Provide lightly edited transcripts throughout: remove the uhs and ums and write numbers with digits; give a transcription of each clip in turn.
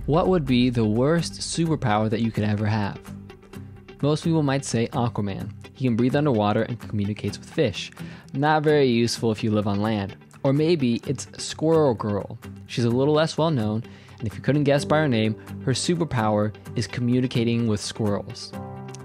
What would be the worst superpower that you could ever have? Most people might say Aquaman. He can breathe underwater and communicates with fish. Not very useful if you live on land. Or maybe it's Squirrel Girl. She's a little less well known, and if you couldn't guess by her name, her superpower is communicating with squirrels.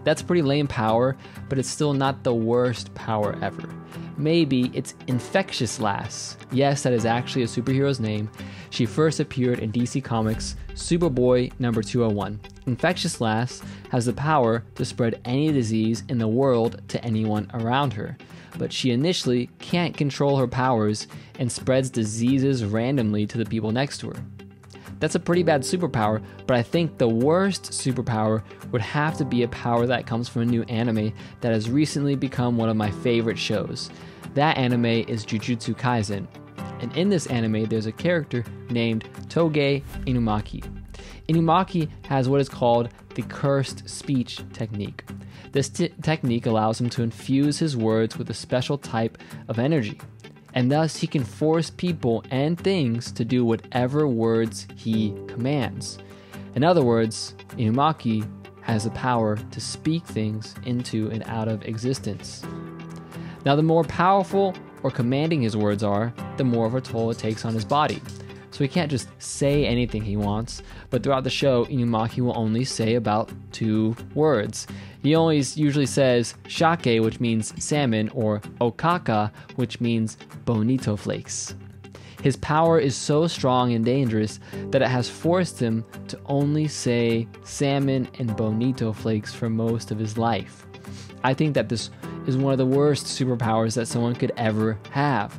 That's a pretty lame power, but it's still not the worst power ever. Maybe it's Infectious Lass. Yes, that is actually a superhero's name. She first appeared in DC Comics Superboy number 201. Infectious Lass has the power to spread any disease in the world to anyone around her, but she initially can't control her powers and spreads diseases randomly to the people next to her. That's a pretty bad superpower, but I think the worst superpower would have to be a power that comes from a new anime that has recently become one of my favorite shows. That anime is Jujutsu Kaisen, and in this anime there's a character named Toge Inumaki. Inumaki has what is called the cursed speech technique. This technique allows him to infuse his words with a special type of energy, and thus he can force people and things to do whatever words he commands. In other words, Inumaki has the power to speak things into and out of existence. Now, the more powerful or commanding his words are, the more of a toll it takes on his body. So he can't just say anything he wants, but throughout the show, Inumaki will only say about 2 words. He usually says shake, which means salmon, or okaka, which means bonito flakes. His power is so strong and dangerous that it has forced him to only say salmon and bonito flakes for most of his life. I think that this is one of the worst superpowers that someone could ever have,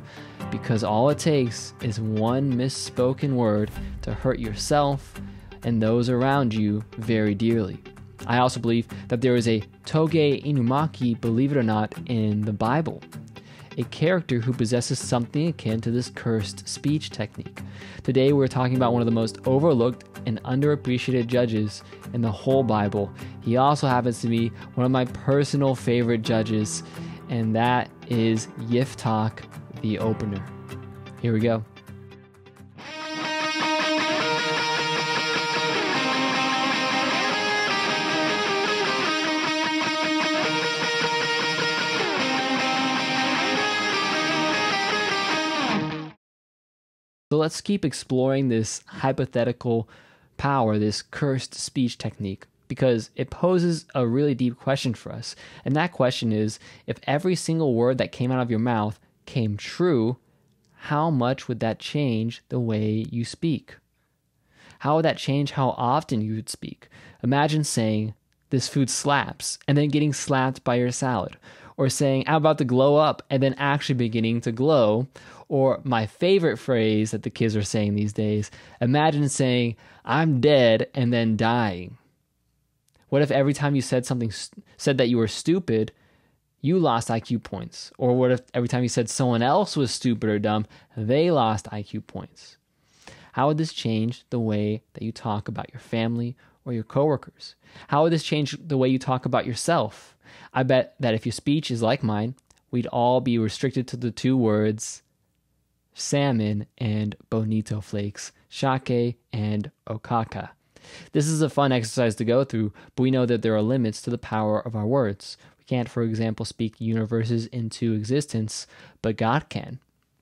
because all it takes is one misspoken word to hurt yourself and those around you very dearly. I also believe that there is a Toge Inumaki, believe it or not, in the Bible, a character who possesses something akin to this cursed speech technique. Today we're talking about one of the most overlooked and underappreciated judges in the whole Bible. He also happens to be one of my personal favorite judges, and that is Yiftach, the opener. Here we go. So let's keep exploring this hypothetical power, this cursed speech technique, because it poses a really deep question for us. And that question is, if every single word that came out of your mouth came true, how much would that change the way you speak? How would that change how often you would speak? Imagine saying, "This food slaps," and then getting slapped by your salad. Or saying, "I'm about to glow up," and then actually beginning to glow. Or my favorite phrase that the kids are saying these days, imagine saying, "I'm dead," and then dying. What if every time you said that you were stupid, you lost IQ points? Or what if every time you said someone else was stupid or dumb, they lost IQ points? How would this change the way that you talk about your family or your coworkers? How would this change the way you talk about yourself? I bet that if your speech is like mine, we'd all be restricted to the 2 words salmon and bonito flakes, shake and okaka. This is a fun exercise to go through, but we know that there are limits to the power of our words. We can't, for example, speak universes into existence, but God can.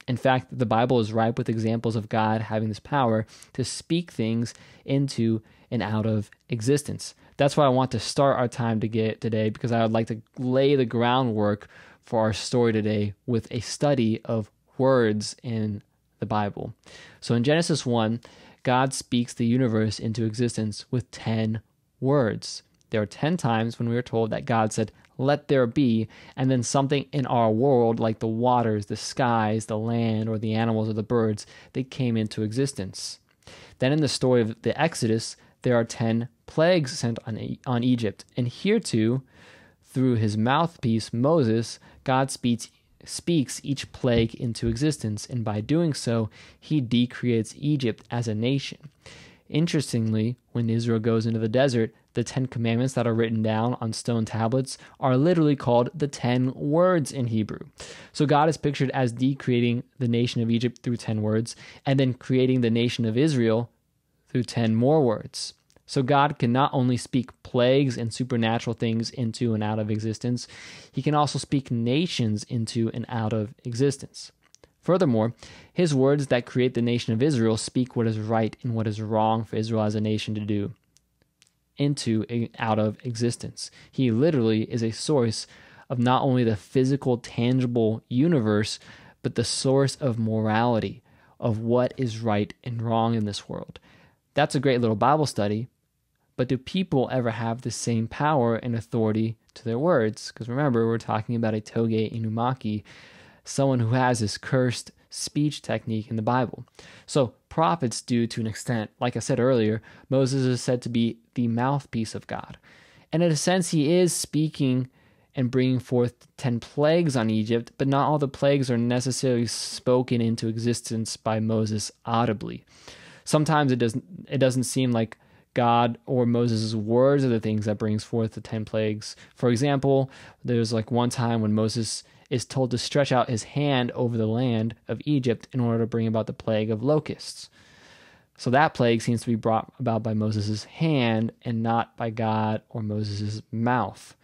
In fact, the Bible is ripe with examples of God having this power to speak things into and out of existence. That's why I want to start our time today, because I would like to lay the groundwork for our story today with a study of words in the Bible. So in Genesis 1, God speaks the universe into existence with 10 words. There are 10 times when we are told that God said, "Let there be," and then something in our world, like the waters, the skies, the land, or the animals or the birds, they came into existence. Then in the story of the Exodus, there are 10 plagues sent on Egypt. And here too, through his mouthpiece, Moses, God speaks each plague into existence, and by doing so, he decreates Egypt as a nation. Interestingly, when Israel goes into the desert, the 10 commandments that are written down on stone tablets are literally called the 10 words in Hebrew. So God is pictured as decreating the nation of Egypt through 10 words, and then creating the nation of Israel through 10 more words. So God can not only speak plagues and supernatural things into and out of existence, he can also speak nations into and out of existence. Furthermore, his words that create the nation of Israel speak what is right and what is wrong for Israel as a nation to do into and out of existence. He literally is a source of not only the physical, tangible universe, but the source of morality, of what is right and wrong in this world. That's a great little Bible study, but do people ever have the same power and authority to their words? Because remember, we're talking about a toge inumaki, someone who has this cursed speech technique in the Bible. So prophets do to an extent. Like I said earlier, Moses is said to be the mouthpiece of God. And in a sense, he is speaking and bringing forth 10 plagues on Egypt, but not all the plagues are necessarily spoken into existence by Moses audibly. Sometimes it doesn't seem like God or Moses' words are the things that brings forth the 10 plagues. For example, there's like one time when Moses is told to stretch out his hand over the land of Egypt in order to bring about the plague of locusts. So that plague seems to be brought about by Moses' hand and not by God or Moses' mouth.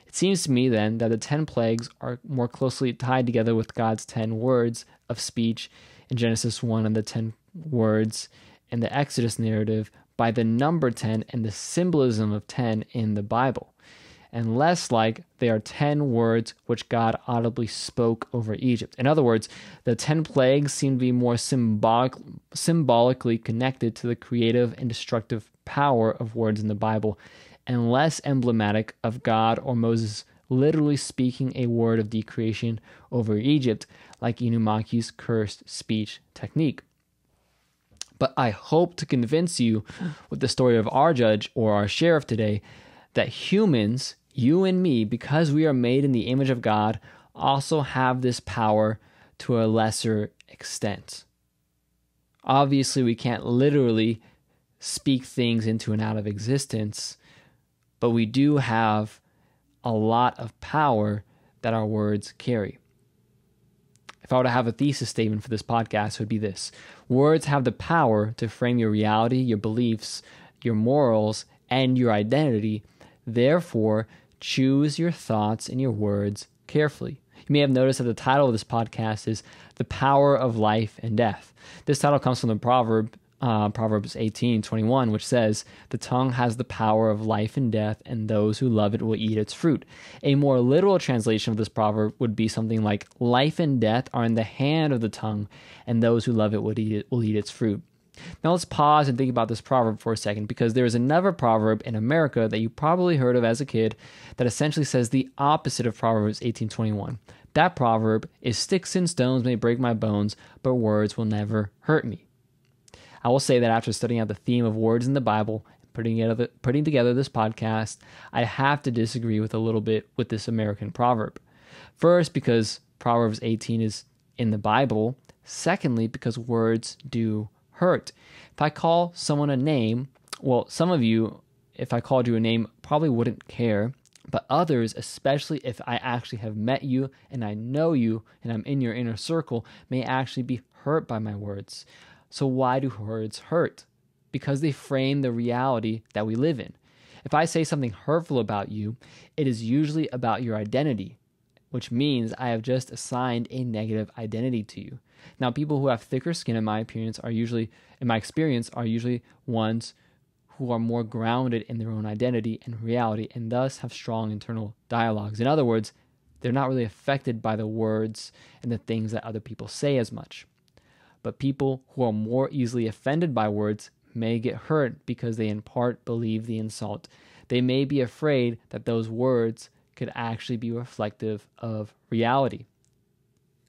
It seems to me then that the 10 plagues are more closely tied together with God's 10 words of speech in Genesis 1 and the 10 words in the Exodus narrative by the number 10 and the symbolism of 10 in the Bible, and less like they are 10 words which God audibly spoke over Egypt. In other words, the 10 plagues seem to be more symbolically connected to the creative and destructive power of words in the Bible, and less emblematic of God or Moses literally speaking a word of decreation over Egypt, like Inumaki's cursed speech technique. But I hope to convince you with the story of our judge or our sheriff today that humans, you and me, because we are made in the image of God, also have this power to a lesser extent. Obviously, we can't literally speak things into and out of existence, but we do have a lot of power that our words carry. If I were to have a thesis statement for this podcast, it would be this: words have the power to frame your reality, your beliefs, your morals, and your identity. Therefore, choose your thoughts and your words carefully. You may have noticed that the title of this podcast is The Power of Life and Death. This title comes from the Proverbs 18:21, which says, "The tongue has the power of life and death, and those who love it will eat its fruit." A more literal translation of this proverb would be something like, "Life and death are in the hand of the tongue, and those who love it will eat its fruit." Now let's pause and think about this proverb for a second, because there is another proverb in America that you probably heard of as a kid that essentially says the opposite of Proverbs 18:21. That proverb is, "Sticks and stones may break my bones, but words will never hurt me." I will say that after studying out the theme of words in the Bible and putting together this podcast, I have to disagree with a little bit with this American proverb. First, because Proverbs 18 is in the Bible. Secondly, because words do hurt. If I call someone a name, well, some of you, if I called you a name, probably wouldn't care. But others, especially if I actually have met you and I know you and I'm in your inner circle, may actually be hurt by my words. So why do words hurt? Because they frame the reality that we live in. If I say something hurtful about you, it is usually about your identity, which means I have just assigned a negative identity to you. Now, people who have thicker skin, in my experience, are usually ones who are more grounded in their own identity and reality, and thus have strong internal dialogues. In other words, they're not really affected by the words and the things that other people say as much. But people who are more easily offended by words may get hurt because they in part believe the insult. They may be afraid that those words could actually be reflective of reality.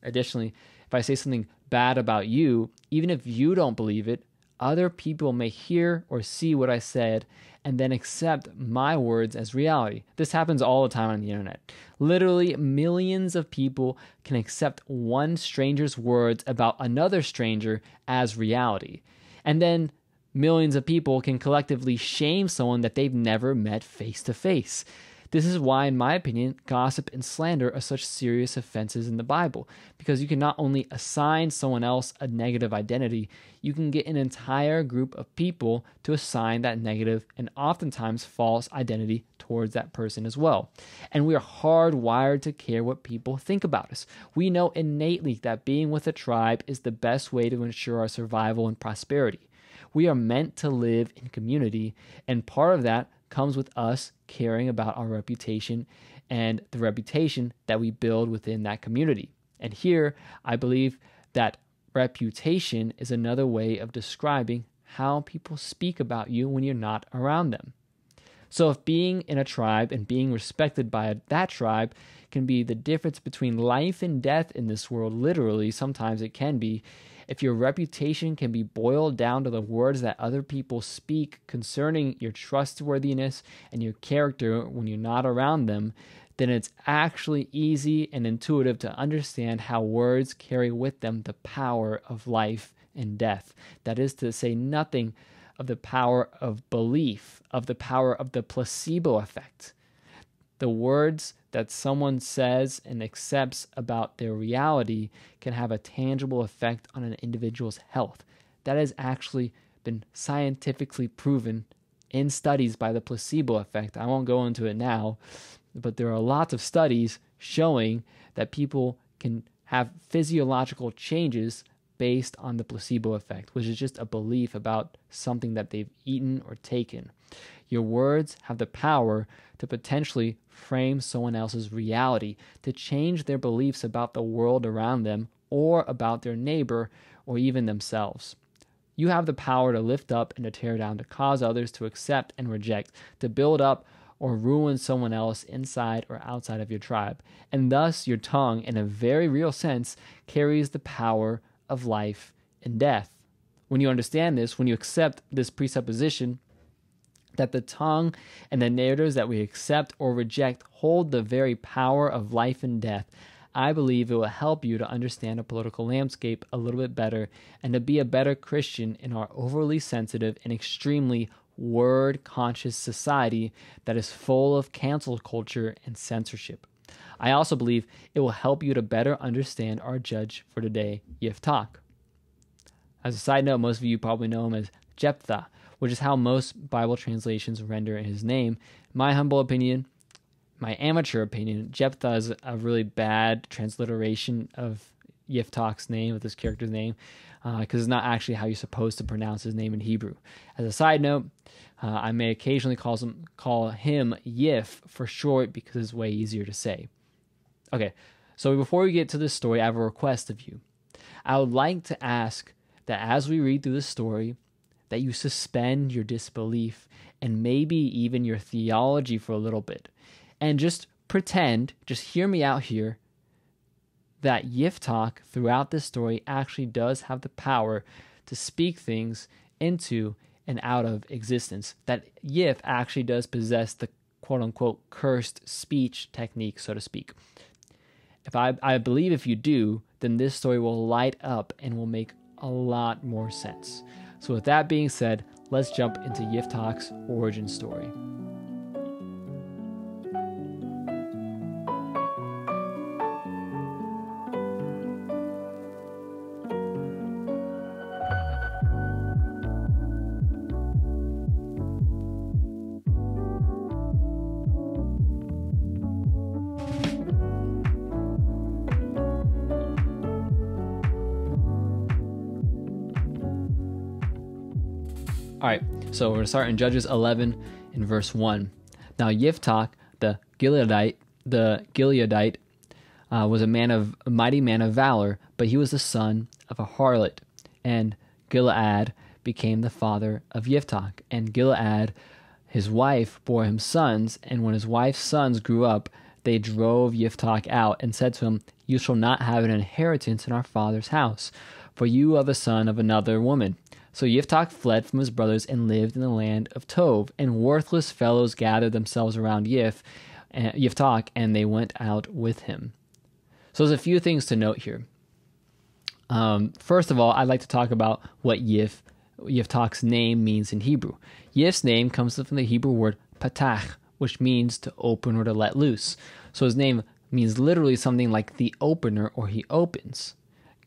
Additionally, if I say something bad about you, even if you don't believe it, other people may hear or see what I said and then accept my words as reality. This happens all the time on the internet. Literally, millions of people can accept one stranger's words about another stranger as reality. And then millions of people can collectively shame someone that they've never met face to face. This is why, in my opinion, gossip and slander are such serious offenses in the Bible, because you can not only assign someone else a negative identity, you can get an entire group of people to assign that negative and oftentimes false identity towards that person as well. And we are hardwired to care what people think about us. We know innately that being with a tribe is the best way to ensure our survival and prosperity. We are meant to live in community, and part of that comes with us caring about our reputation and the reputation that we build within that community. And here, I believe that reputation is another way of describing how people speak about you when you're not around them. So if being in a tribe and being respected by that tribe can be the difference between life and death in this world, literally, sometimes it can be. If your reputation can be boiled down to the words that other people speak concerning your trustworthiness and your character when you're not around them, then it's actually easy and intuitive to understand how words carry with them the power of life and death. That is to say nothing of the power of belief, of the power of the placebo effect. The words that someone says and accepts about their reality can have a tangible effect on an individual's health. That has actually been scientifically proven in studies by the placebo effect. I won't go into it now, but there are lots of studies showing that people can have physiological changes based on the placebo effect, which is just a belief about something that they've eaten or taken. Your words have the power to potentially frame someone else's reality, to change their beliefs about the world around them or about their neighbor or even themselves. You have the power to lift up and to tear down, to cause others to accept and reject, to build up or ruin someone else inside or outside of your tribe. And thus, your tongue, in a very real sense, carries the power of life and death. When you understand this, when you accept this presupposition that the tongue and the narratives that we accept or reject hold the very power of life and death, I believe it will help you to understand a political landscape a little bit better and to be a better Christian in our overly sensitive and extremely word-conscious society that is full of cancel culture and censorship. I also believe it will help you to better understand our judge for today, Yiftach. As a side note, most of you probably know him as Jephthah, which is how most Bible translations render his name. My humble opinion, my amateur opinion, Jephthah is a really bad transliteration of Yiftach's name, of this character's name, because it's not actually how you're supposed to pronounce his name in Hebrew. As a side note, I may occasionally call him Yif for short because it's way easier to say. Okay, so before we get to this story, I have a request of you. I would like to ask that as we read through the story, that you suspend your disbelief and maybe even your theology for a little bit, and just pretend, just hear me out here, that Yiftach throughout this story actually does have the power to speak things into and out of existence, that Yif actually does possess the quote-unquote cursed speech technique, so to speak. I believe if you do, then this story will light up and will make a lot more sense. So with that being said, let's jump into Yiftach's origin story. All right, so we're going to start in Judges 11 in verse 1. Now Yiftach, the Gileadite, was a mighty man of valor, but he was the son of a harlot, and Gilead became the father of Yiftach. And Gilead, his wife, bore him sons, and when his wife's sons grew up, they drove Yiftach out and said to him, "You shall not have an inheritance in our father's house, for you are the son of another woman." So Yiftach fled from his brothers and lived in the land of Tov, and worthless fellows gathered themselves around Yiftach, and they went out with him. So there's a few things to note here. First of all, I'd like to talk about what Yiftach's name means in Hebrew. Yif's name comes from the Hebrew word patach, which means to open or to let loose. So his name means literally something like the opener, or he opens.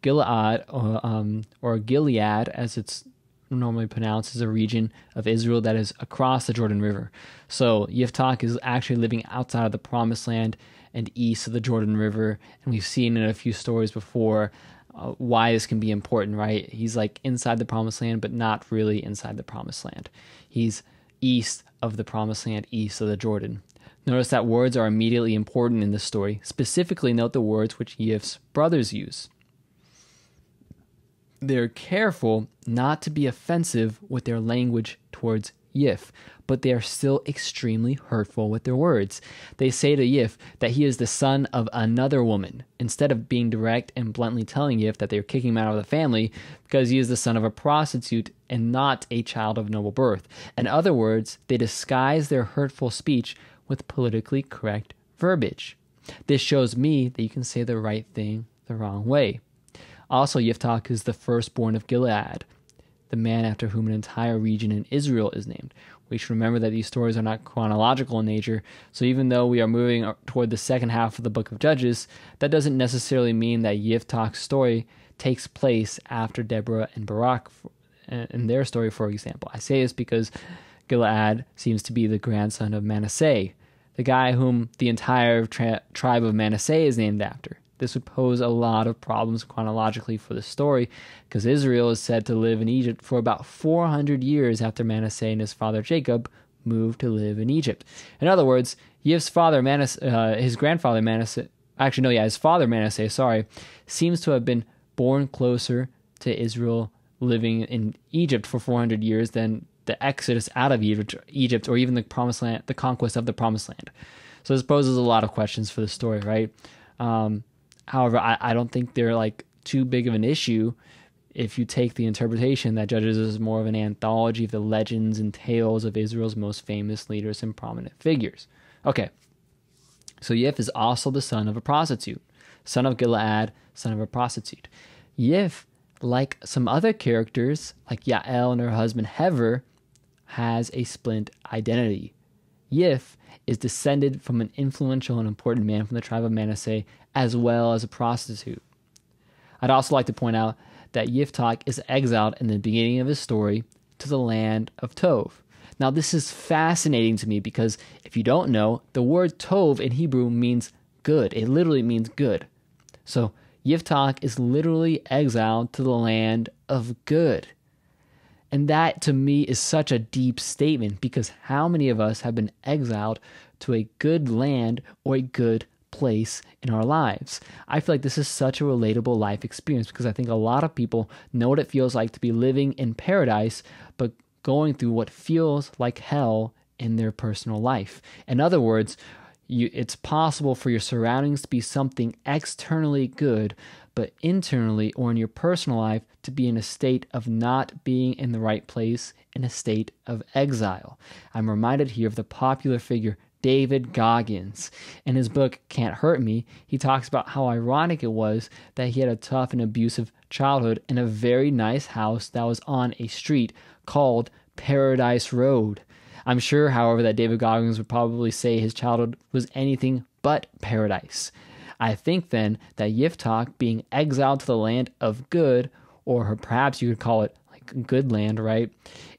Gilead, or Gilead, as it's normally pronounced, is a region of Israel that is across the Jordan River. So Yiftach is actually living outside of the Promised Land and east of the Jordan River, and we've seen in a few stories before why this can be important, right? He's like inside the Promised Land, but not really inside the Promised Land. He's east of the Promised Land, east of the Jordan. Notice that words are immediately important in this story. Specifically, note the words which Yift's brothers use. They're careful not to be offensive with their language towards Yif, but they are still extremely hurtful with their words. They say to Yif that he is the son of another woman, instead of being direct and bluntly telling Yif that they are kicking him out of the family because he is the son of a prostitute and not a child of noble birth. In other words, they disguise their hurtful speech with politically correct verbiage. This shows me that you can say the right thing the wrong way. Also, Yiftach is the firstborn of Gilead, the man after whom an entire region in Israel is named. We should remember that these stories are not chronological in nature, so even though we are moving toward the second half of the book of Judges, that doesn't necessarily mean that Yiftach's story takes place after Deborah and Barak in their story, for example. I say this because Gilead seems to be the grandson of Manasseh, the guy whom the entire tribe of Manasseh is named after. This would pose a lot of problems chronologically for the story, because Israel is said to live in Egypt for about 400 years after Manasseh and his father Jacob moved to live in Egypt. In other words, Yif's father his grandfather Manasseh, his father Manasseh, seems to have been born closer to Israel living in Egypt for 400 years than the exodus out of Egypt, or even the Promised Land, the conquest of the Promised Land. So this poses a lot of questions for the story, right? However, I don't think they're like too big of an issue if you take the interpretation that Judges is more of an anthology of the legends and tales of Israel's most famous leaders and prominent figures. Okay, so Yif is also the son of a prostitute, son of Gilead, son of a prostitute. Yif, like some other characters, like Yael and her husband Hever, has a split identity. Yif is descended from an influential and important man from the tribe of Manasseh, as well as a prostitute. I'd also like to point out that Yiftach is exiled in the beginning of his story to the land of Tov. Now, this is fascinating to me because if you don't know, the word Tov in Hebrew means good. It literally means good. So Yiftach is literally exiled to the land of good. And that, to me, is such a deep statement, because how many of us have been exiled to a good land or a good place in our lives? I feel like this is such a relatable life experience, because I think a lot of people know what it feels like to be living in paradise, but going through what feels like hell in their personal life. In other words, it's possible for your surroundings to be something externally good, but internally or in your personal life to be in a state of not being in the right place, in a state of exile. I'm reminded here of the popular figure David Goggins. In his book, Can't Hurt Me, he talks about how ironic it was that he had a tough and abusive childhood in a very nice house that was on a street called Paradise Road. I'm sure, however, that David Goggins would probably say his childhood was anything but paradise. I think then that Yiftach being exiled to the land of good, or perhaps you could call it like good land, right,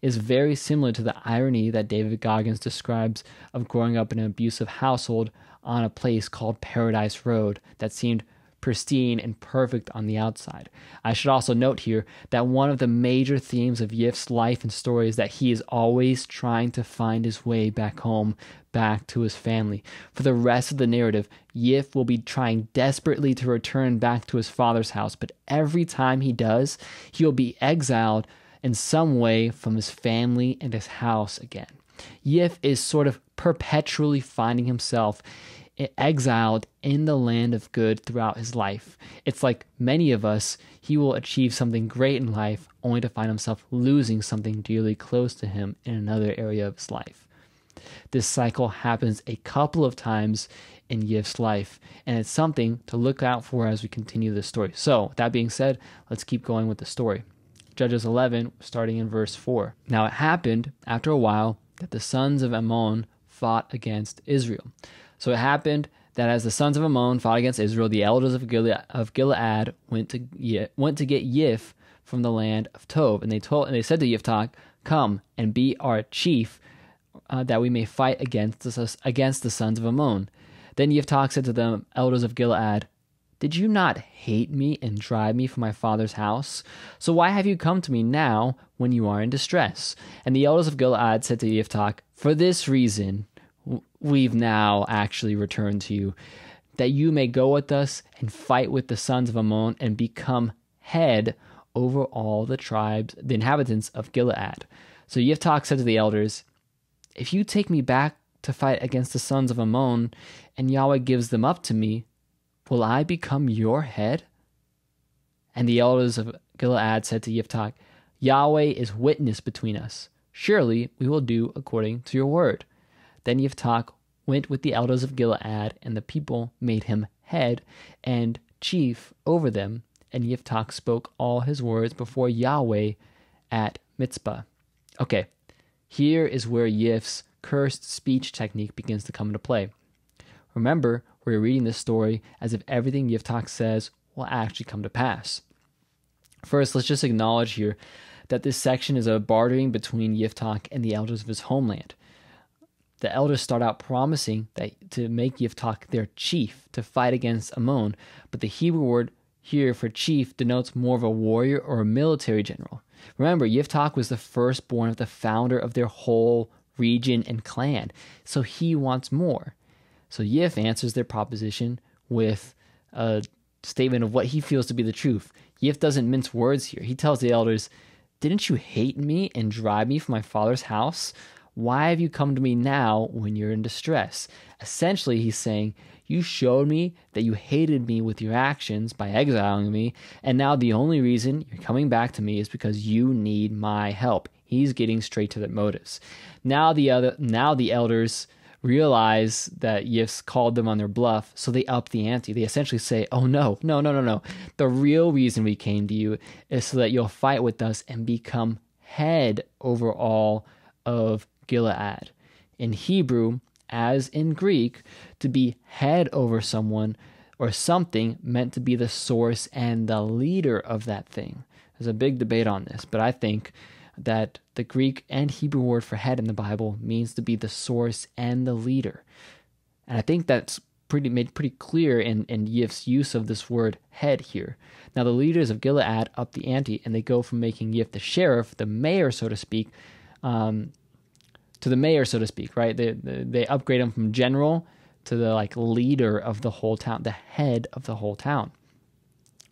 is very similar to the irony that David Goggins describes of growing up in an abusive household on a place called Paradise Road that seemed pristine and perfect on the outside. I should also note here that one of the major themes of Yif's life and story is that he is always trying to find his way back home, back to his family. For the rest of the narrative, Yif will be trying desperately to return back to his father's house, but every time he does, he will be exiled in some way from his family and his house again. Yif is sort of perpetually finding himself exiled in the land of good throughout his life. It's like many of us, he will achieve something great in life only to find himself losing something dearly close to him in another area of his life. This cycle happens a couple of times in Yif's life, and it's something to look out for as we continue this story. So, that being said, let's keep going with the story. Judges 11, starting in verse 4. Now it happened, after a while, that the sons of Ammon fought against Israel. So it happened that as the sons of Ammon fought against Israel, the elders of Gilead went to get Yif from the land of Tov, and they said to Yiftach, "Come and be our chief, that we may fight against the sons of Ammon." Then Yiftach said to the elders of Gilead, "Did you not hate me and drive me from my father's house? So why have you come to me now when you are in distress?" And the elders of Gilead said to Yiftach, "For this reason we've now actually returned to you, that you may go with us and fight with the sons of Ammon and become head over all the tribes, the inhabitants of Gilead." So Yiftach said to the elders, "If you take me back to fight against the sons of Ammon, and Yahweh gives them up to me, will I become your head?" And the elders of Gilead said to Yiftach, "Yahweh is witness between us. Surely we will do according to your word." Then Yiftach went with the elders of Gilead, and the people made him head and chief over them. And Yiftach spoke all his words before Yahweh at Mitzpah. Okay, here is where Yif's cursed speech technique begins to come into play. Remember, we're reading this story as if everything Yiftach says will actually come to pass. First, let's just acknowledge here that this section is a bartering between Yiftach and the elders of his homeland. The elders start out promising to make Yiftach their chief to fight against Ammon, but the Hebrew word here for chief denotes more of a warrior or a military general. Remember, Yiftach was the firstborn of the founder of their whole region and clan, so he wants more. So Yif answers their proposition with a statement of what he feels to be the truth. Yif doesn't mince words here. He tells the elders, "Didn't you hate me and drive me from my father's house? Why have you come to me now when you're in distress?" Essentially, he's saying, you showed me that you hated me with your actions by exiling me, and now the only reason you're coming back to me is because you need my help. He's getting straight to the motives. Now the elders realize that Yif's called them on their bluff, so they up the ante. They essentially say, "Oh no. The real reason we came to you is so that you'll fight with us and become head over all of Gilead." In Hebrew, as in Greek, to be head over someone or something meant to be the source and the leader of that thing. There's a big debate on this, but I think that the Greek and Hebrew word for head in the Bible means to be the source and the leader. And I think that's made pretty clear in Yif's use of this word head here. Now the leaders of Gilead up the ante, and they go from making Yif the sheriff, the mayor, so to speak, to the mayor, so to speak, right? They upgrade him from general to the leader of the whole town, the head of the whole town.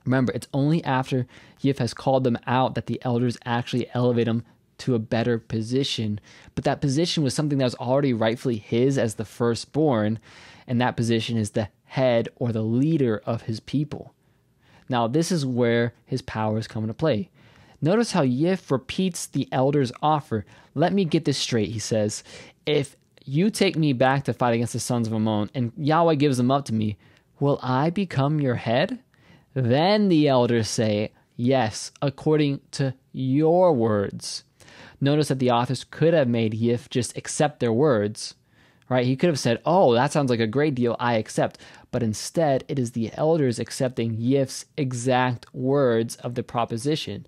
Remember, it's only after Yif has called them out that the elders actually elevate him to a better position. But that position was something that was already rightfully his as the firstborn, and that position is the head or the leader of his people. Now, this is where his powers come into play. Notice how Yif repeats the elder's offer. "Let me get this straight," he says. "If you take me back to fight against the sons of Ammon, and Yahweh gives them up to me, will I become your head?" Then the elders say, "Yes, according to your words." Notice that the authors could have made Yif just accept their words, right? He could have said, "Oh, that sounds like a great deal, I accept." But instead, it is the elders accepting Yif's exact words of the proposition.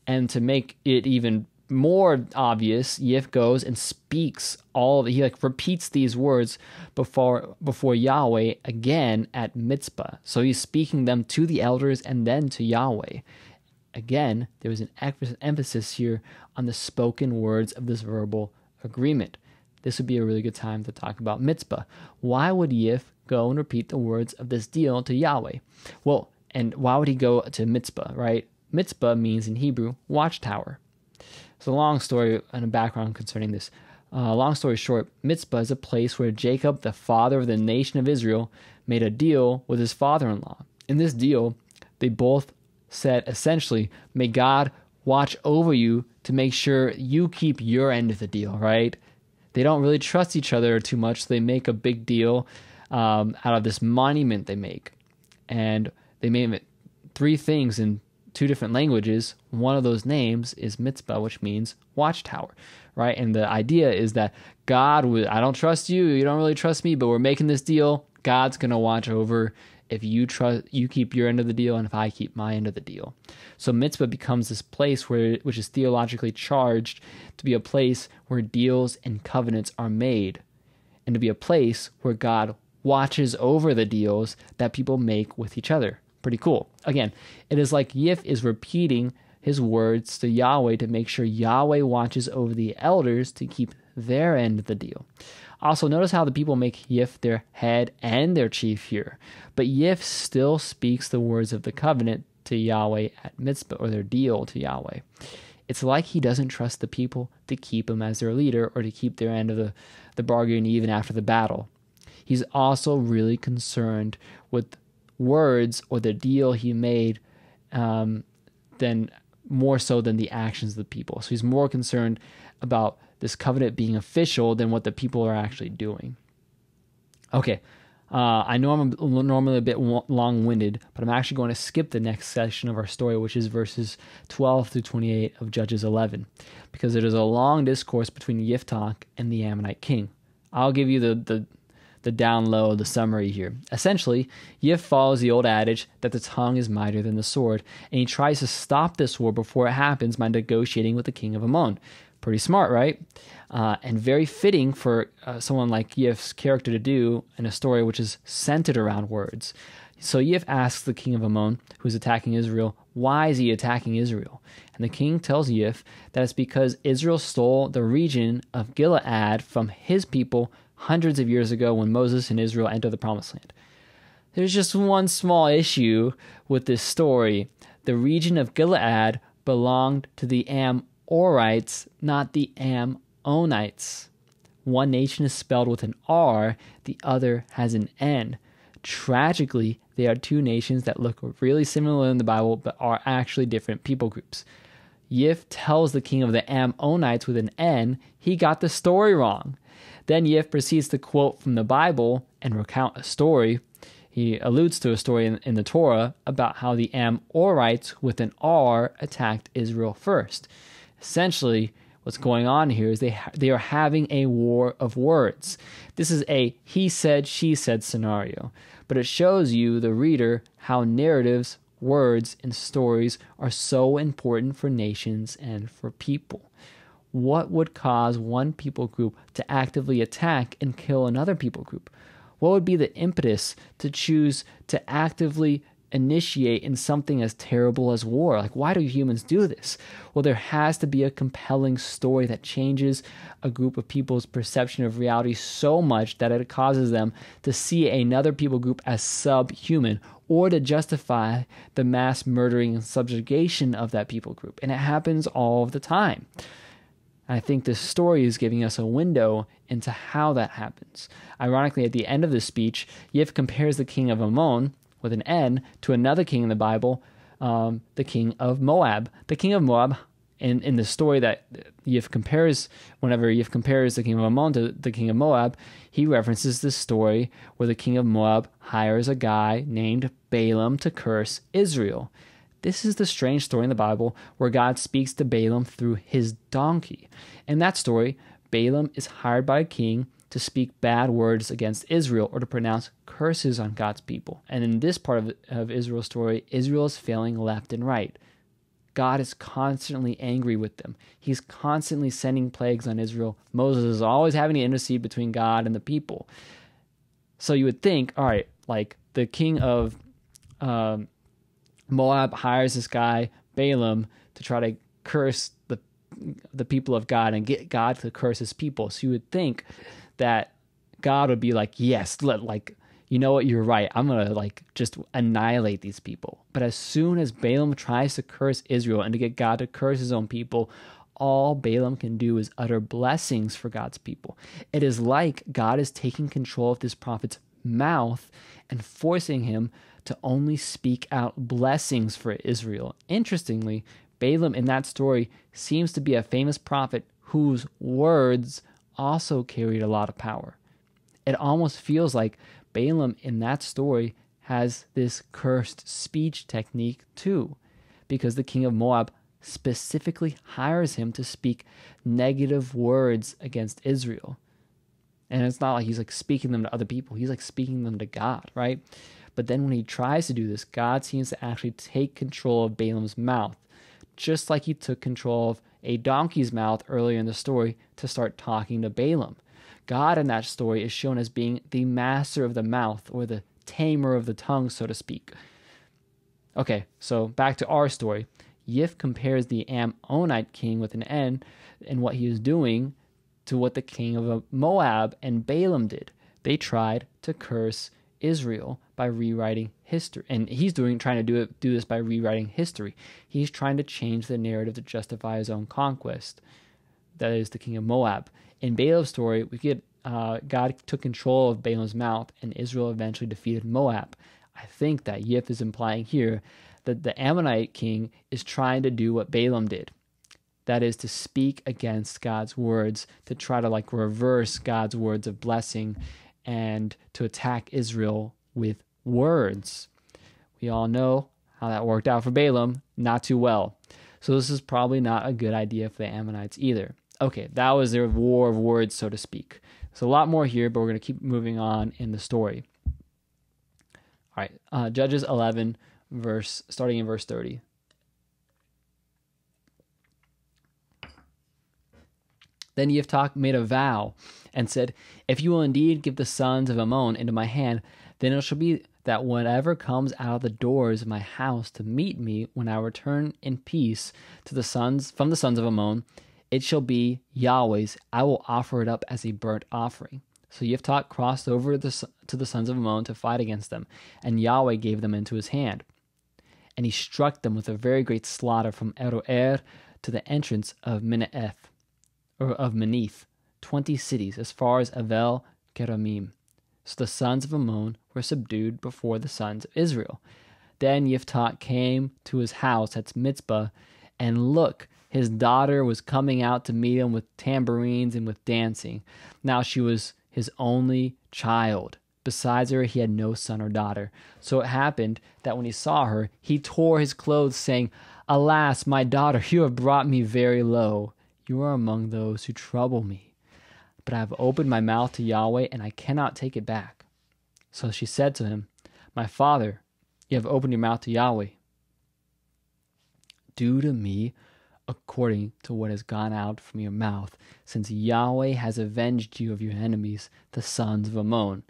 And to make it even more obvious, Yif goes and speaks he repeats these words before Yahweh again at Mitzpah. So he's speaking them to the elders and then to Yahweh. Again, there was an emphasis here on the spoken words of this verbal agreement. This would be a really good time to talk about Mitzpah. Why would Yif go and repeat the words of this deal to Yahweh? Well, and why would he go to Mitzpah, right? Mitzpah means in Hebrew, watchtower. So long story and a background concerning this. Long story short, Mitzpah is a place where Jacob, the father of the nation of Israel, made a deal with his father-in-law. In this deal, they both said essentially, may God watch over you to make sure you keep your end of the deal, right? They don't really trust each other too much, so they make a big deal out of this monument they make. And they made it 3 things in two different languages, one of those names is mitzvah, which means watchtower, right? And the idea is that God would, I don't trust you, you don't really trust me, but we're making this deal. God's going to watch over if you keep your end of the deal and if I keep my end of the deal. So mitzvah becomes this place which is theologically charged to be a place where deals and covenants are made, and to be a place where God watches over the deals that people make with each other. Pretty cool. Again, it is like Yif is repeating his words to Yahweh to make sure Yahweh watches over the elders to keep their end of the deal. Also, notice how the people make Yif their head and their chief here. But Yif still speaks the words of the covenant to Yahweh at Mitzvah, or their deal to Yahweh. It's like he doesn't trust the people to keep him as their leader or to keep their end of the bargain even after the battle. He's also really concerned with words or the deal he made than more so than the actions of the people. So he's more concerned about this covenant being official than what the people are actually doing. Okay, I know I'm normally a bit long-winded, but I'm actually going to skip the next section of our story, which is verses 12 through 28 of Judges 11, because it is a long discourse between Yiftach and the Ammonite king. I'll give you the down low, the summary here. Essentially, Yif follows the old adage that the tongue is mightier than the sword, and he tries to stop this war before it happens by negotiating with the king of Ammon. Pretty smart, right? And very fitting for someone like Yif's character to do in a story which is centered around words. So Yif asks the king of Ammon, who's attacking Israel, why is he attacking Israel? And the king tells Yif that it's because Israel stole the region of Gilead from his people hundreds of years ago when Moses and Israel entered the Promised Land. There's just one small issue with this story. The region of Gilead belonged to the Amorites, not the Ammonites. One nation is spelled with an R, the other has an N. Tragically, they are two nations that look really similar in the Bible, but are actually different people groups. Yif tells the king of the Ammonites with an N he got the story wrong. Then Yif proceeds to quote from the Bible and recount a story. He alludes to a story in the Torah about how the Amorites with an R attacked Israel first. Essentially, what's going on here is they are having a war of words. This is a he said, she said scenario, but it shows you, the reader, how narratives, words, and stories are so important for nations and for people. What would cause one people group to actively attack and kill another people group? What would be the impetus to choose to actively initiate in something as terrible as war? Like, why do humans do this? Well, there has to be a compelling story that changes a group of people's perception of reality so much that it causes them to see another people group as subhuman, or to justify the mass murdering and subjugation of that people group. And it happens all of the time. I think this story is giving us a window into how that happens. Ironically, at the end of this speech, Yif compares the king of Ammon, with an N, to another king in the Bible, the king of Moab. The king of Moab, in the story that Yif compares, whenever Yif compares the king of Ammon to the king of Moab, he references this story where the king of Moab hires a guy named Balaam to curse Israel. This is the strange story in the Bible where God speaks to Balaam through his donkey. In that story, Balaam is hired by a king to speak bad words against Israel or to pronounce curses on God's people. And in this part of Israel's story, Israel is failing left and right. God is constantly angry with them. He's constantly sending plagues on Israel. Moses is always having to intercede between God and the people. So you would think, all right, like the king of Moab hires this guy, Balaam, to try to curse the people of God and get God to curse his people. So you would think that God would be like, yes, you know what, you're right. I'm going to just annihilate these people. But as soon as Balaam tries to curse Israel and to get God to curse his own people, all Balaam can do is utter blessings for God's people. It is like God is taking control of this prophet's mouth and forcing him to only speak out blessings for Israel. Interestingly, Balaam in that story seems to be a famous prophet whose words also carried a lot of power. It almost feels like Balaam in that story has this cursed speech technique too. because the king of Moab specifically hires him to speak negative words against Israel. And it's not like he's like speaking them to other people. He's like speaking them to God, right? But then when he tries to do this, God seems to actually take control of Balaam's mouth, just like he took control of a donkey's mouth earlier in the story to start talking to Balaam. God in that story is shown as being the master of the mouth, or the tamer of the tongue, so to speak. Okay, so back to our story. Yif compares the Ammonite king with an N and what he is doing to what the king of Moab and Balaam did. They tried to curse Israel by rewriting history, and he's trying to do this by rewriting history. He's trying to change the narrative to justify his own conquest. That is the king of Moab. In Balaam's story, we get God took control of Balaam's mouth, and Israel eventually defeated Moab. I think that Yif is implying here that the Ammonite king is trying to do what Balaam did. That is to speak against God's words, to try to like reverse God's words of blessing, and to attack Israel with words. We all know how that worked out for Balaam, not too well. So this is probably not a good idea for the Ammonites either. Okay, that was their war of words, so to speak. There's a lot more here, but we're going to keep moving on in the story. All right, Judges 11, starting in verse 30. Then Yiftach made a vow and said, "If you will indeed give the sons of Ammon into my hand, then it shall be that whatever comes out of the doors of my house to meet me when I return in peace from the sons of Ammon, it shall be Yahweh's. I will offer it up as a burnt offering." So Yiftach crossed over to the sons of Ammon to fight against them, and Yahweh gave them into his hand. And he struck them with a very great slaughter from Aroer to the entrance of Meneth, 20 cities, as far as Avel Keramim. So the sons of Ammon were subdued before the sons of Israel. Then Yiftach came to his house at Mitzpah, and look, his daughter was coming out to meet him with tambourines and with dancing. Now she was his only child. Besides her, he had no son or daughter. So it happened that when he saw her, he tore his clothes, saying, "Alas, my daughter, you have brought me very low. You are among those who trouble me. But I have opened my mouth to Yahweh, and I cannot take it back." So she said to him, "My father, you have opened your mouth to Yahweh. Do to me according to what has gone out from your mouth, since Yahweh has avenged you of your enemies, the sons of Ammon."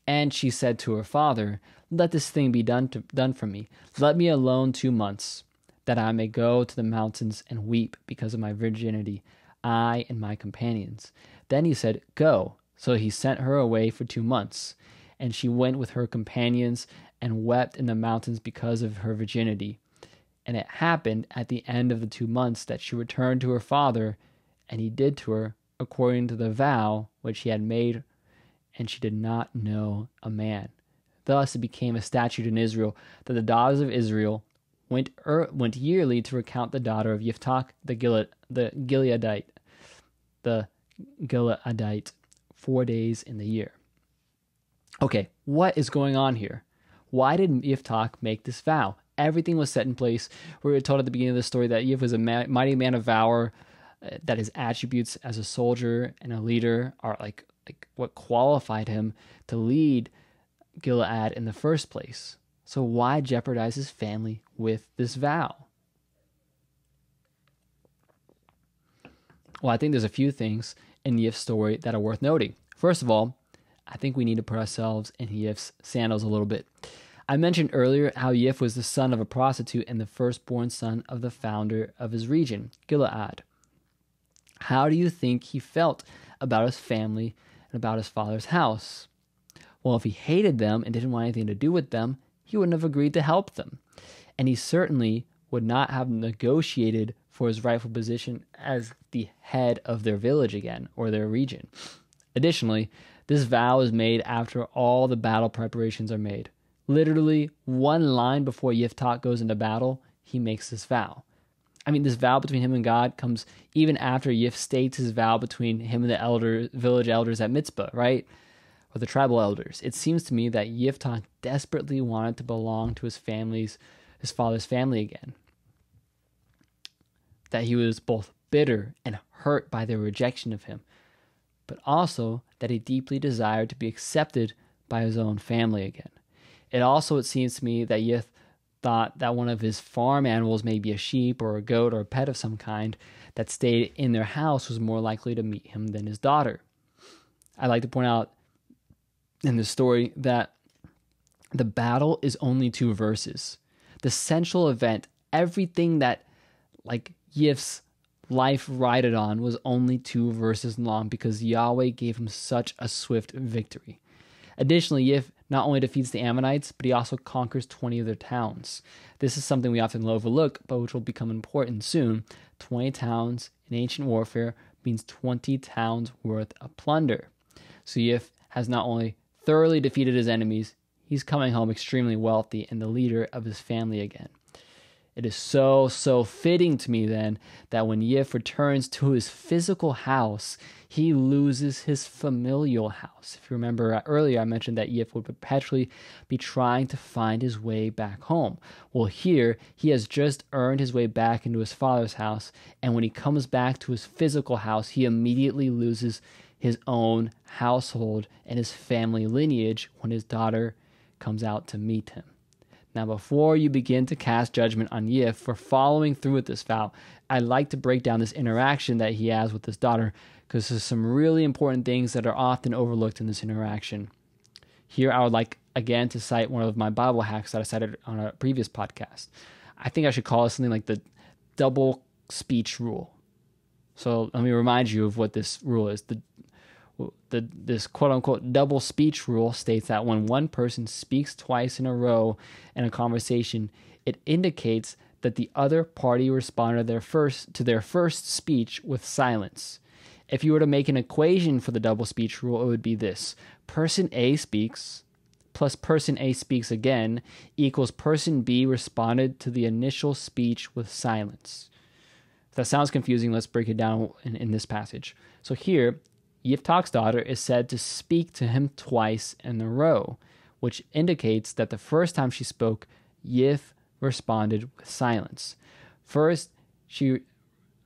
And she said to her father, "Let this thing be done for me. Let me alone 2 months, that I may go to the mountains and weep because of my virginity, I and my companions." Then he said, "Go." So he sent her away for 2 months, and she went with her companions and wept in the mountains because of her virginity. And it happened at the end of the 2 months that she returned to her father, and he did to her according to the vow which he had made, and she did not know a man. Thus it became a statute in Israel that the daughters of Israel went yearly to recount the daughter of Yiftach the Gileadite 4 days in the year. Okay, what is going on here? Why did Yiftach make this vow? Everything was set in place. We were told at the beginning of the story that Yif was a mighty man of valor, that his attributes as a soldier and a leader are like what qualified him to lead Gilead in the first place. So why jeopardize his family with this vow? Well, I think there's a few things in Yif's story that are worth noting. First of all, I think we need to put ourselves in Yif's sandals a little bit. I mentioned earlier how Yif was the son of a prostitute and the firstborn son of the founder of his region, Gilead. How do you think he felt about his family and about his father's house? Well, if he hated them and didn't want anything to do with them, he wouldn't have agreed to help them. And he certainly would not have negotiated for his rightful position as the head of their village again, or their region. Additionally, this vow is made after all the battle preparations are made. Literally, one line before Yiftach goes into battle, he makes this vow. I mean, this vow between him and God comes even after Yif states his vow between him and the village elders at Mitzpah, right? Or the tribal elders. It seems to me that Yiftach desperately wanted to belong to his family's his father's family again. That he was both bitter and hurt by their rejection of him, but also that he deeply desired to be accepted by his own family again. It seems to me that Yith thought that one of his farm animals, maybe a sheep or a goat or a pet of some kind, that stayed in their house was more likely to meet him than his daughter. I like to point out in this story that the battle is only 2 verses. The central event, everything that Yif's life rided on, was only 2 verses long because Yahweh gave him such a swift victory. Additionally, Yif not only defeats the Ammonites, but he also conquers 20 of their towns. This is something we often overlook, but which will become important soon. 20 towns in ancient warfare means 20 towns worth of plunder. So Yif has not only thoroughly defeated his enemies, he's coming home extremely wealthy and the leader of his family again. It is so fitting to me then that when Yif returns to his physical house, he loses his familial house. If you remember earlier, I mentioned that Yif would perpetually be trying to find his way back home. Well, here, he has just earned his way back into his father's house, and when he comes back to his physical house, he immediately loses his own household and his family lineage when his daughter comes out to meet him. Now, before you begin to cast judgment on Yif for following through with this vow, I'd like to break down this interaction that he has with his daughter, because there's some really important things that are often overlooked in this interaction. Here, I would like, again, to cite one of my Bible hacks that I cited on a previous podcast. I think I should call it something like the double speech rule. So let me remind you of what this rule is. This quote-unquote double speech rule states that when one person speaks twice in a row in a conversation, it indicates that the other party responded to their first speech with silence. If you were to make an equation for the double speech rule, it would be this: person A speaks plus person A speaks again equals person B responded to the initial speech with silence. If that sounds confusing, let's break it down in this passage. So here, Yiftach's daughter is said to speak to him twice in a row, which indicates that the first time she spoke, Yif responded with silence. First, she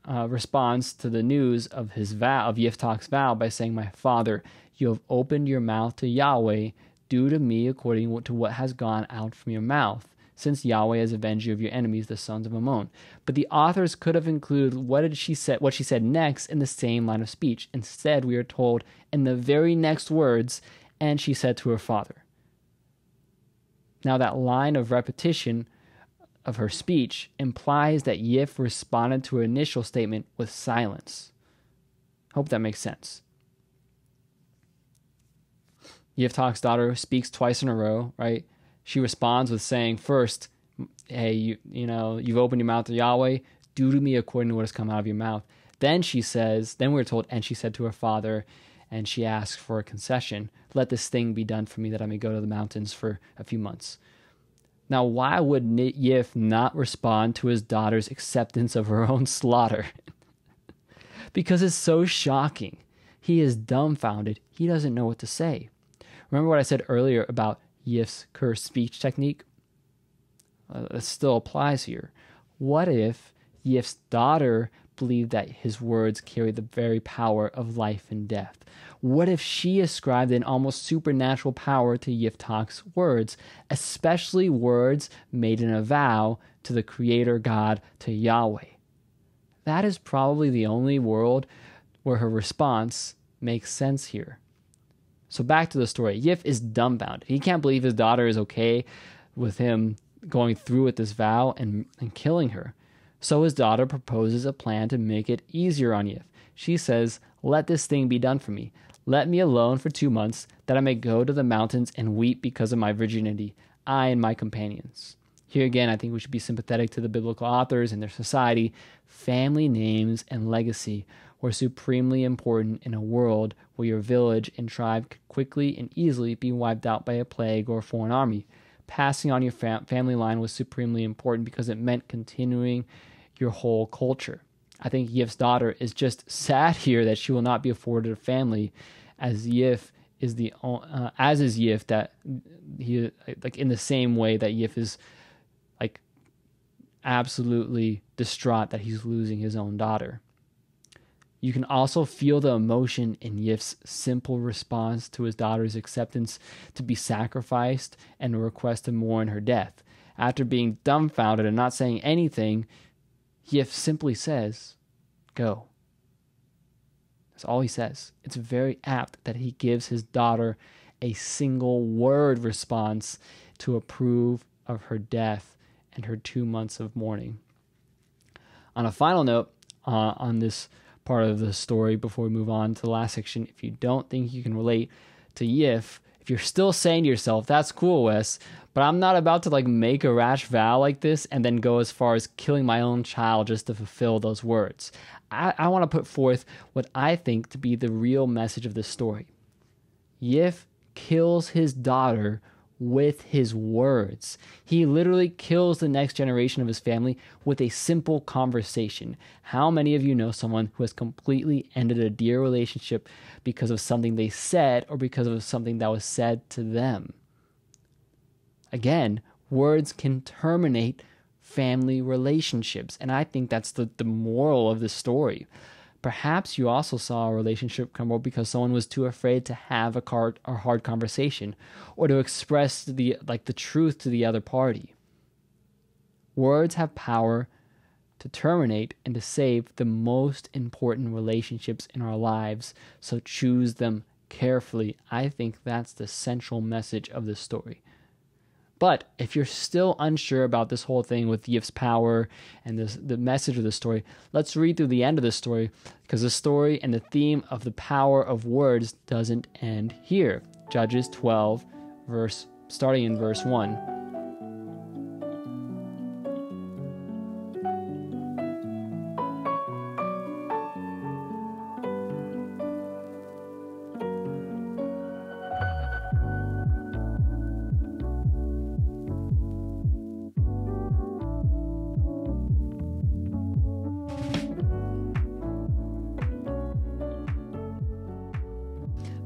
responds to the news of Yiftach's vow by saying, "My father, you have opened your mouth to Yahweh. Do to me according to what has gone out from your mouth, since Yahweh has avenged you of your enemies, the sons of Ammon." But the authors could have included what she said next in the same line of speech. Instead, we are told in the very next words, "and she said to her father." Now, that line of repetition of her speech implies that Yif responded to her initial statement with silence. Hope that makes sense. Yiftach's daughter speaks twice in a row, right? She responds with saying first, "Hey, you've opened your mouth to Yahweh. Do to me according to what has come out of your mouth." Then we're told, and she said to her father, and she asked for a concession. "Let this thing be done for me that I may go to the mountains for a few months." Now, why would Yif not respond to his daughter's acceptance of her own slaughter? Because it's so shocking. He is dumbfounded. He doesn't know what to say. Remember what I said earlier about Yif's cursed speech technique? It still applies here. What if Yif's daughter believed that his words carried the very power of life and death? What if she ascribed an almost supernatural power to Yiftach's words, especially words made in a vow to the Creator God, to Yahweh? That is probably the only world where her response makes sense here. So back to the story. Yif is dumbfounded. He can't believe his daughter is okay with him going through with this vow and killing her. So his daughter proposes a plan to make it easier on Yif. She says, "Let this thing be done for me. Let me alone for 2 months, that I may go to the mountains and weep because of my virginity, I and my companions." Here again, I think we should be sympathetic to the biblical authors and their society. Family names and legacy were supremely important in a world where your village and tribe could quickly and easily be wiped out by a plague or a foreign army. Passing on your family line was supremely important because it meant continuing your whole culture. I think Yif's daughter is just sad here that she will not be afforded a family, as Yif is Yif, that he, like, in the same way that Yif is like absolutely distraught that he's losing his own daughter. You can also feel the emotion in Yif's simple response to his daughter's acceptance to be sacrificed and a request to mourn her death. After being dumbfounded and not saying anything, Yif simply says, "Go." That's all he says. It's very apt that he gives his daughter a single word response to approve of her death and her 2 months of mourning. On a final note, on this part of the story, before we move on to the last section, if you don't think you can relate to Yif, if you're still saying to yourself, "That's cool, Wes, but I'm not about to make a rash vow like this and then go as far as killing my own child just to fulfill those words." I want to put forth what I think to be the real message of this story. Yif kills his daughter with his words. He literally kills the next generation of his family with a simple conversation. How many of you know someone who has completely ended a dear relationship because of something they said or because of something that was said to them? Again, words can terminate family relationships, and I think that's the moral of the story. Perhaps you also saw a relationship crumble because someone was too afraid to have a hard conversation or to express the truth to the other party. Words have power to terminate and to save the most important relationships in our lives, so choose them carefully. I think that's the central message of this story. But if you're still unsure about this whole thing with Yif's power and the message of the story, let's read through the end of the story, because the story and the theme of the power of words doesn't end here. Judges 12, starting in verse 1.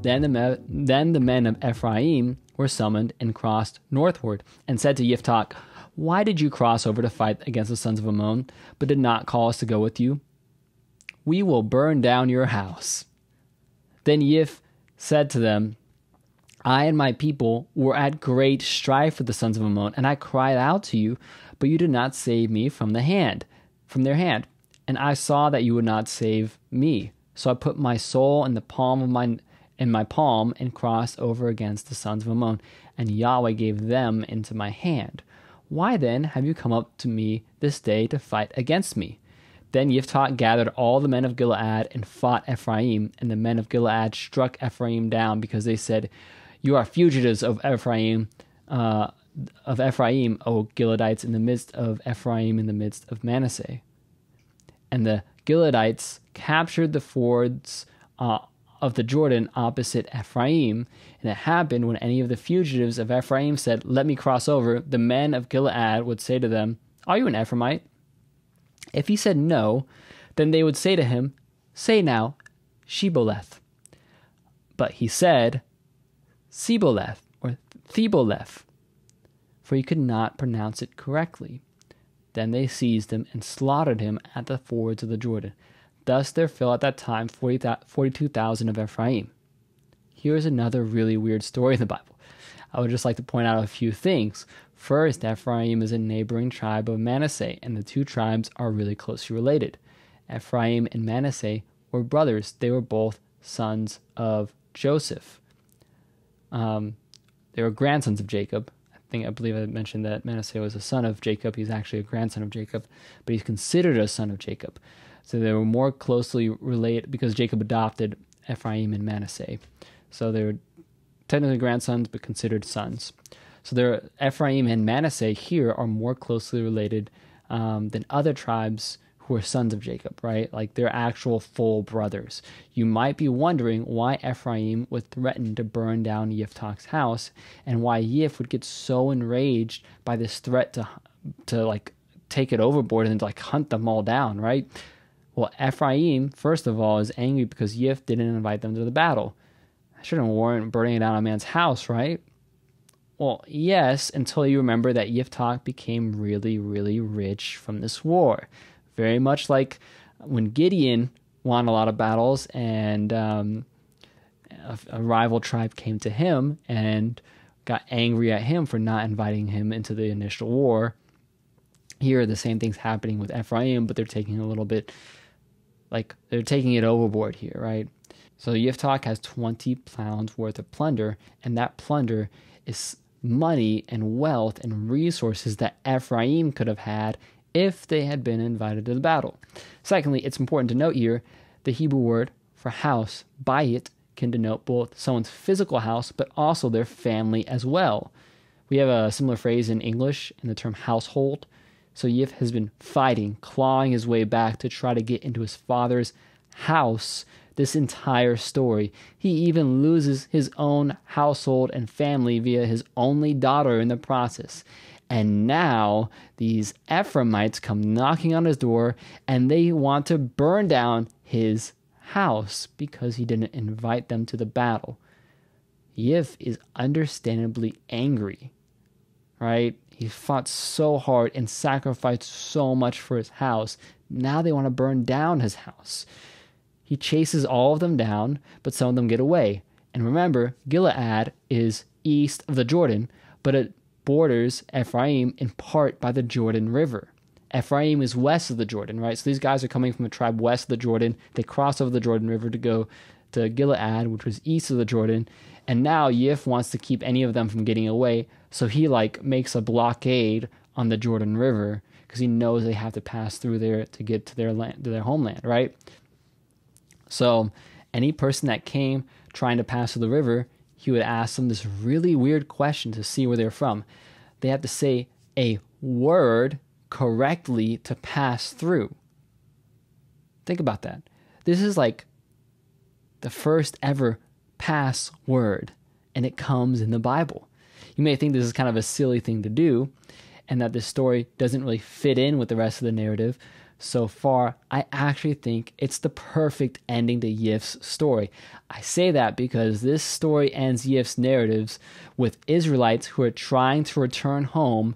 Then the men of Ephraim were summoned and crossed northward, and said to Yiftach, "Why did you cross over to fight against the sons of Ammon, but did not call us to go with you? We will burn down your house." Then Yif said to them, "I and my people were at great strife with the sons of Ammon, and I cried out to you, but you did not save me from their hand. And I saw that you would not save me. So I put my soul in my palm and crossed over against the sons of Ammon, and Yahweh gave them into my hand. Why then have you come up to me this day to fight against me?" Then Yiftach gathered all the men of Gilead and fought Ephraim, and the men of Gilead struck Ephraim down, because they said, "You are fugitives of Ephraim, O Gileadites, in the midst of Ephraim, in the midst of Manasseh." And the Gileadites captured the fords of the Jordan opposite Ephraim. And it happened, when any of the fugitives of Ephraim said, "Let me cross over," the men of Gilead would say to them, "Are you an Ephraimite?" If he said no, then they would say to him, "Say now, Shibboleth." But he said, Siboleth, or Theboleth, for he could not pronounce it correctly. Then they seized him and slaughtered him at the fords of the Jordan. Thus there fell at that time 42,000 of Ephraim. Here's another really weird story in the Bible. I would just like to point out a few things. First, Ephraim is a neighboring tribe of Manasseh, and the two tribes are really closely related. Ephraim and Manasseh were brothers. They were both sons of Joseph. They were grandsons of Jacob. I believe I mentioned that Manasseh was a son of Jacob. He's actually a grandson of Jacob, but he's considered a son of Jacob. So they were more closely related because Jacob adopted Ephraim and Manasseh. So they were technically grandsons, but considered sons. So Ephraim and Manasseh here are more closely related than other tribes who are sons of Jacob, right? Like they're actual full brothers. You might be wondering why Ephraim would threaten to burn down Yiftach's house, and why Yif would get so enraged by this threat to take it overboard and hunt them all down, right? Well, Ephraim, first of all, is angry because Yif didn't invite them to the battle. I shouldn't warrant burning down a man's house, right? Well, yes, until you remember that Yiftach became really, really rich from this war. Very much like when Gideon won a lot of battles and a rival tribe came to him and got angry at him for not inviting him into the initial war. Here, the same thing's happening with Ephraim, but they're taking a little bit, like, they're taking it overboard here, right? So Yiftach has 20 pounds worth of plunder, and that plunder is money and wealth and resources that Ephraim could have had if they had been invited to the battle. Secondly, it's important to note here, the Hebrew word for house, bayit, can denote both someone's physical house, but also their family as well. We have a similar phrase in English in the term household. So Yif has been fighting, clawing his way back to try to get into his father's house this entire story. He even loses his own household and family via his only daughter in the process. And now these Ephraimites come knocking on his door and they want to burn down his house because he didn't invite them to the battle. Yif is understandably angry, right? He fought so hard and sacrificed so much for his house. Now they want to burn down his house. He chases all of them down, but some of them get away. And remember, Gilead is east of the Jordan, but it borders Ephraim in part by the Jordan River. Ephraim is west of the Jordan, right? So these guys are coming from a tribe west of the Jordan. They cross over the Jordan River to go to Gilead, which was east of the Jordan. And now Yif wants to keep any of them from getting away. So he makes a blockade on the Jordan River because he knows they have to pass through there to get to their land, to their homeland, right? So any person that came trying to pass through the river, he would ask them this really weird question to see where they're from. They have to say a word correctly to pass through. Think about that. This is like the first ever pass word, and it comes in the Bible. You may think this is kind of a silly thing to do, and that this story doesn't really fit in with the rest of the narrative. So far, I actually think it's the perfect ending to Yif's story. I say that because this story ends Yif's narratives with Israelites who are trying to return home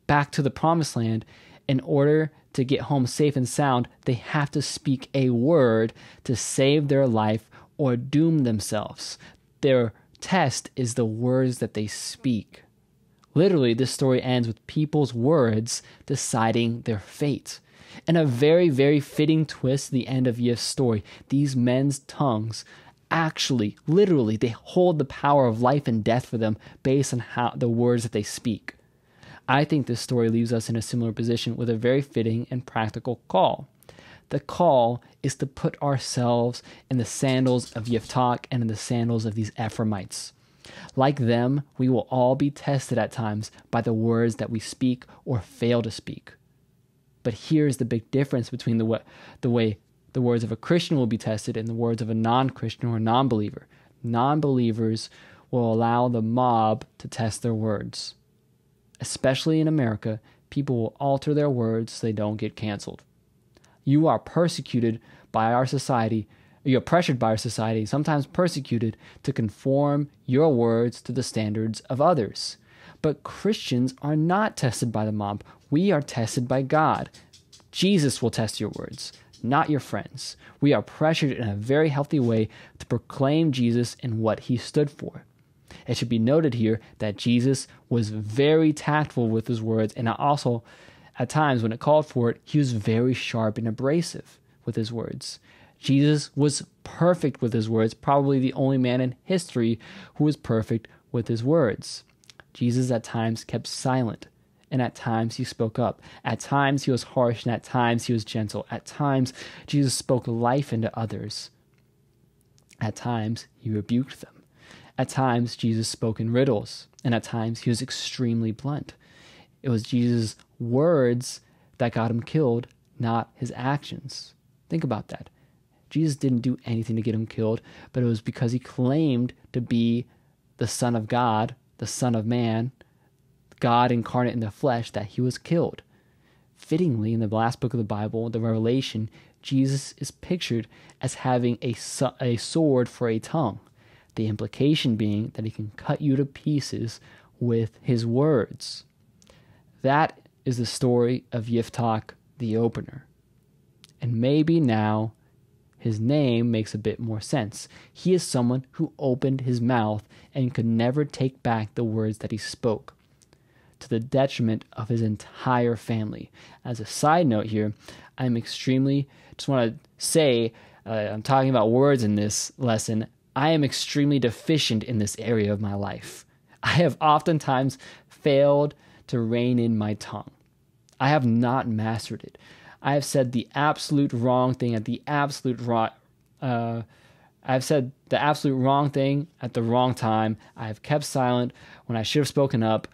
back to the promised land. In order to get home safe and sound, they have to speak a word to save their life or doom themselves. Their test is the words that they speak. Literally, this story ends with people's words deciding their fate. And a very, very fitting twist to the end of Yif's story. These men's tongues actually, literally, they hold the power of life and death for them based on the words that they speak. I think this story leaves us in a similar position with a very fitting and practical call. The call is to put ourselves in the sandals of Yiftach and in the sandals of these Ephraimites. Like them, we will all be tested at times by the words that we speak or fail to speak. But here's the big difference between the way the words of a Christian will be tested and the words of a non-Christian or a non-believer. Non-believers will allow the mob to test their words. Especially in America, people will alter their words so they don't get canceled. You are persecuted by our society. You're pressured by our society, sometimes persecuted, to conform your words to the standards of others. But Christians are not tested by the mob. We are tested by God. Jesus will test your words, not your friends. We are pressured in a very healthy way to proclaim Jesus and what he stood for. It should be noted here that Jesus was very tactful with his words, and also, at times when it called for it, he was very sharp and abrasive with his words. Jesus was perfect with his words, probably the only man in history who was perfect with his words. Jesus at times kept silent, and at times he spoke up. At times he was harsh, and at times he was gentle. At times Jesus spoke life into others. At times he rebuked them. At times Jesus spoke in riddles, and at times he was extremely blunt. It was Jesus' words that got him killed, not his actions. Think about that. Jesus didn't do anything to get him killed, but it was because he claimed to be the Son of God, the Son of Man, God incarnate in the flesh, that he was killed. Fittingly, in the last book of the Bible, the Revelation, Jesus is pictured as having a sword for a tongue. The implication being that he can cut you to pieces with his words. That is the story of Yiftach the opener. And maybe now his name makes a bit more sense. He is someone who opened his mouth and could never take back the words that he spoke, to the detriment of his entire family. As a side note here, I'm talking about words in this lesson. I am extremely deficient in this area of my life. I have oftentimes failed to rein in my tongue. I have not mastered it. I have said the absolute wrong thing at the absolute wrong. I've said the absolute wrong thing at the wrong time. I have kept silent when I should have spoken up.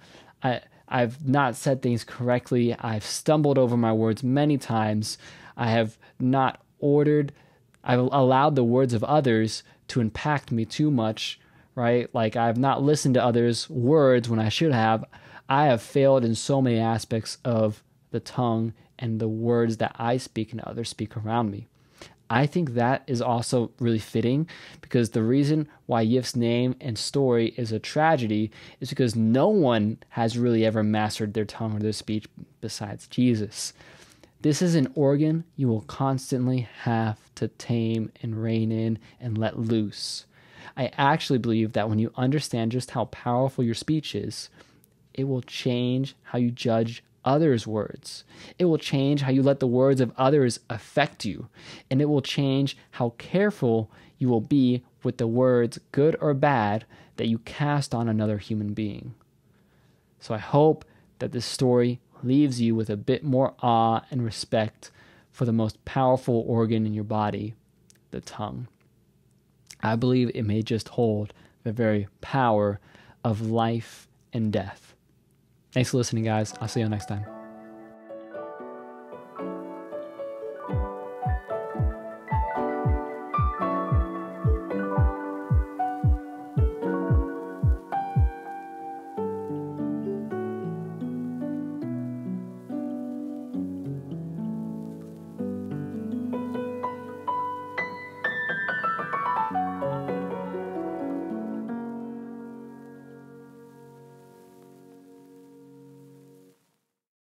I've not said things correctly. I've stumbled over my words many times. I have not I've allowed the words of others to impact me too much, right? Like I've not listened to others' words when I should have. I have failed in so many aspects of the tongue and the words that I speak and others speak around me. I think that is also really fitting, because the reason why Yif's name and story is a tragedy is because no one has really ever mastered their tongue or their speech besides Jesus. This is an organ you will constantly have to tame and rein in and let loose. I actually believe that when you understand just how powerful your speech is, it will change how you judge others' words. It will change how you let the words of others affect you. And it will change how careful you will be with the words, good or bad, that you cast on another human being. So I hope that this story leaves you with a bit more awe and respect for the most powerful organ in your body, the tongue. I believe it may just hold the very power of life and death. Thanks for listening, guys. I'll see you next time.